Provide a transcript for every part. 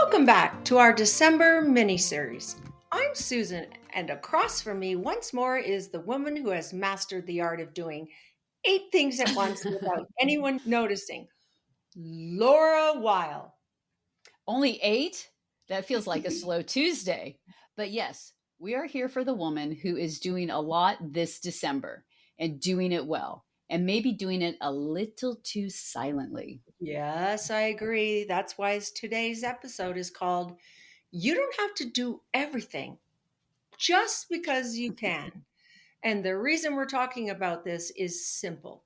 Welcome back to our December mini-series. I'm Susan, and across from me once more is the woman who has mastered the art of doing 8 things at once without anyone noticing, Laura Weil. Only 8? That feels like a slow Tuesday. But yes, we are here for the woman who is doing a lot this December and doing it well, and maybe doing it a little too silently. Yes, I agree. That's why today's episode is called You Don't Have to Do Everything Just Because You Can. And the reason we're talking about this is simple.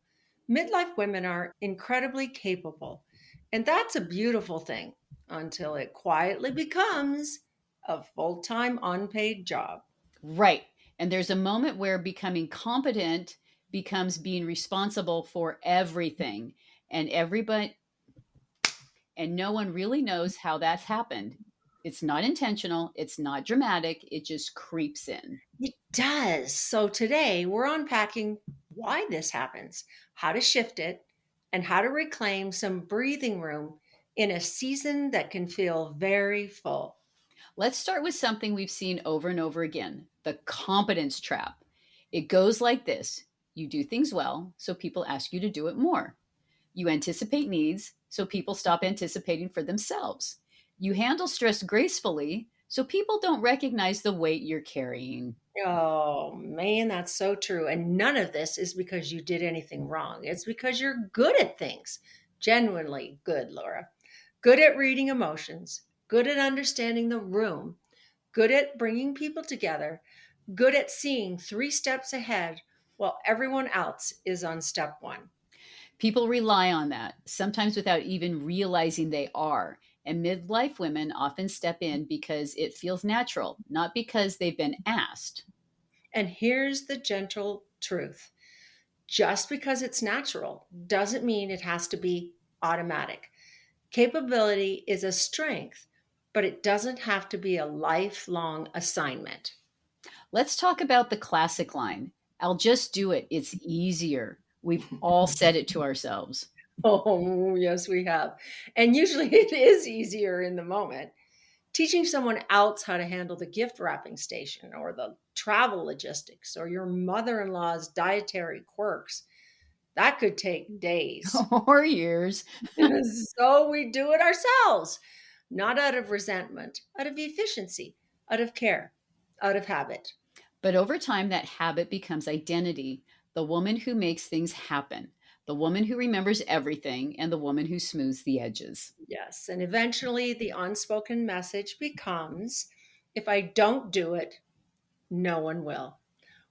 Midlife women are incredibly capable, and that's a beautiful thing until it quietly becomes a full time unpaid job. Right. And there's a moment where becoming competent becomes being responsible for everything. And everybody and no one really knows how that's happened. It's not intentional, it's not dramatic, it just creeps in. It does. So today we're unpacking why this happens, how to shift it, and how to reclaim some breathing room in a season that can feel very full. Let's start with something we've seen over and over again, the competence trap. It goes like this: you do things well, so people ask you to do it more. You anticipate needs, so people stop anticipating for themselves. You handle stress gracefully, so people don't recognize the weight you're carrying. Oh man, that's so true. And none of this is because you did anything wrong. It's because you're good at things. Genuinely good, Laura. Good at reading emotions, good at understanding the room, good at bringing people together, good at seeing 3 steps ahead while everyone else is on step one. People rely on that, sometimes without even realizing they are. And midlife women often step in because it feels natural, not because they've been asked. And here's the gentle truth: just because it's natural doesn't mean it has to be automatic. Capability is a strength, but it doesn't have to be a lifelong assignment. Let's talk about the classic line: I'll just do it. It's easier. We've all said it to ourselves. Oh, yes, we have. And usually it is easier in the moment. Teaching someone else how to handle the gift wrapping station or the travel logistics or your mother in law's dietary quirks, that could take days. Or years. So we do it ourselves, not out of resentment, out of efficiency, out of care, out of habit. But over time, that habit becomes identity: the woman who makes things happen, the woman who remembers everything, and the woman who smooths the edges. Yes. And eventually the unspoken message becomes if I don't do it, no one will,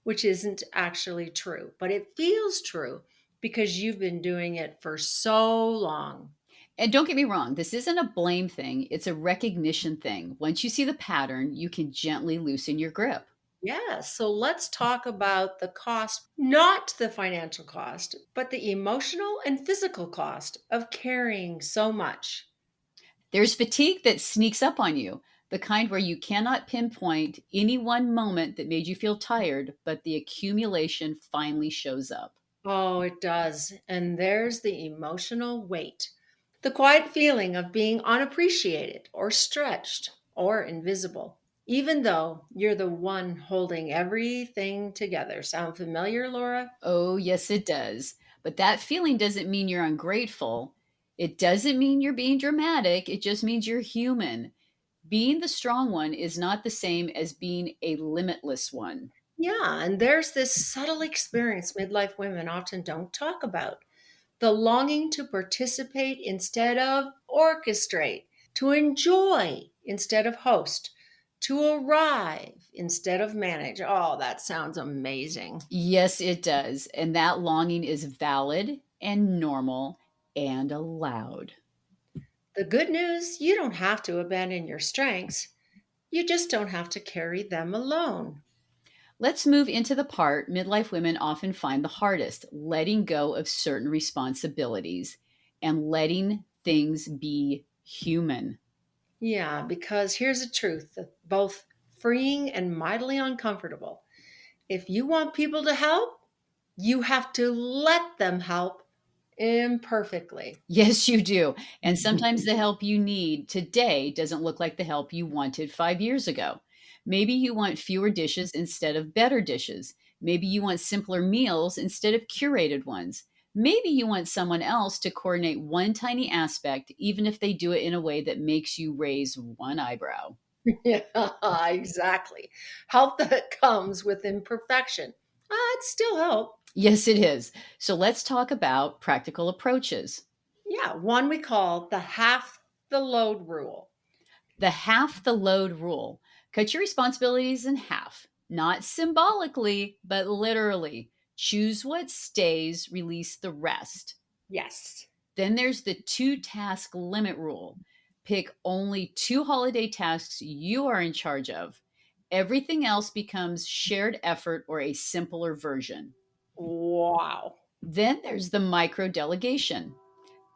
which isn't actually true, but it feels true because you've been doing it for so long. And don't get me wrong, this isn't a blame thing, it's a recognition thing. Once you see the pattern, you can gently loosen your grip. Yeah. So let's talk about the cost, not the financial cost, but the emotional and physical cost of carrying so much. There's fatigue that sneaks up on you, the kind where you cannot pinpoint any one moment that made you feel tired, but the accumulation finally shows up. Oh, it does. And there's the emotional weight, the quiet feeling of being unappreciated or stretched or invisible, even though you're the one holding everything together. Sound familiar, Laura? Oh, yes, it does. But that feeling doesn't mean you're ungrateful. It doesn't mean you're being dramatic. It just means you're human. Being the strong one is not the same as being a limitless one. Yeah, and there's this subtle experience midlife women often don't talk about, the longing to participate instead of orchestrate, to enjoy instead of host, to arrive instead of manage. Oh, that sounds amazing. Yes, it does. And that longing is valid and normal and allowed. The good news, you don't have to abandon your strengths. You just don't have to carry them alone. Let's move into the part midlife women often find the hardest: letting go of certain responsibilities and letting things be human. Yeah, because here's the truth, both freeing and mightily uncomfortable. If you want people to help, you have to let them help Imperfectly. Yes, you do. And sometimes the help you need today doesn't look like the help you wanted 5 years ago. Maybe you want fewer dishes instead of better dishes. Maybe you want simpler meals instead of curated ones. Maybe you want someone else to coordinate one tiny aspect, even if they do it in a way that makes you raise one eyebrow. Yeah, exactly. Help that comes with imperfection. It's still help. Yes, it is. So let's talk about practical approaches. Yeah, one we call the half the load rule. The half the load rule. Cut your responsibilities in half, not symbolically, but literally. Choose what stays, release the rest. Yes. Then there's the 2 task limit rule. Pick only 2 holiday tasks you are in charge of. Everything else becomes shared effort or a simpler version. Wow. Then there's the micro delegation.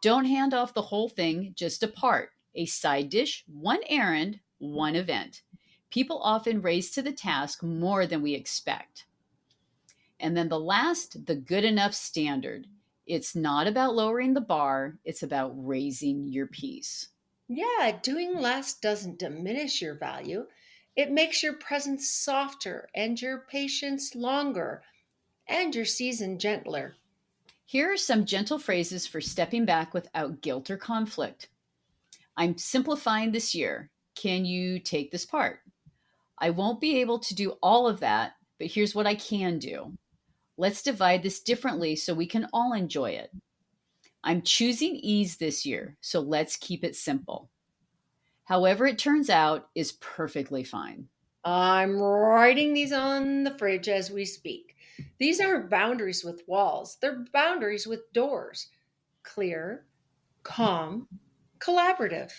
Don't hand off the whole thing, just a part, a side dish, one errand, one event. People often race to the task more than we expect. And then the last, the good enough standard. It's not about lowering the bar, it's about raising your piece. Yeah, doing less doesn't diminish your value. It makes your presence softer and your patience longer and your season gentler. Here are some gentle phrases for stepping back without guilt or conflict. I'm simplifying this year. Can you take this part? I won't be able to do all of that, but here's what I can do. Let's divide this differently so we can all enjoy it. I'm choosing ease this year, so let's keep it simple. However, it turns out is perfectly fine. I'm writing these on the fridge as we speak. These aren't boundaries with walls, they're boundaries with doors. Clear, calm, collaborative.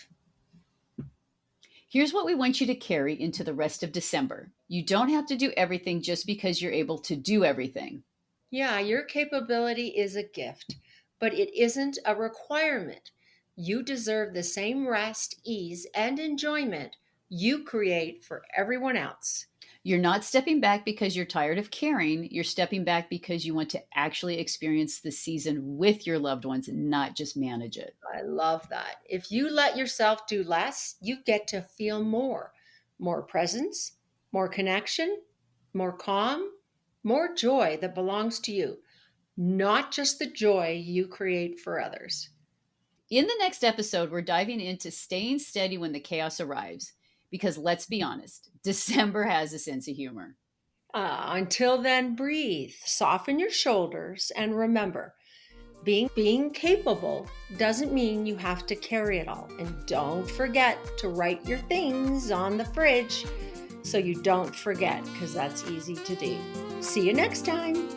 Here's what we want you to carry into the rest of December. You don't have to do everything just because you're able to do everything. Yeah, your capability is a gift, but it isn't a requirement. You deserve the same rest, ease, and enjoyment you create for everyone else. You're not stepping back because you're tired of caring. You're stepping back because you want to actually experience the season with your loved ones, not just manage it. I love that. If you let yourself do less, you get to feel more. More presence, more connection, more calm, more joy that belongs to you, not just the joy you create for others. In the next episode, we're diving into staying steady when the chaos arrives. Because let's be honest, December has a sense of humor. Until then, breathe, soften your shoulders, and remember being capable doesn't mean you have to carry it all. And don't forget to write your things on the fridge so you don't forget, because that's easy to do. See you next time.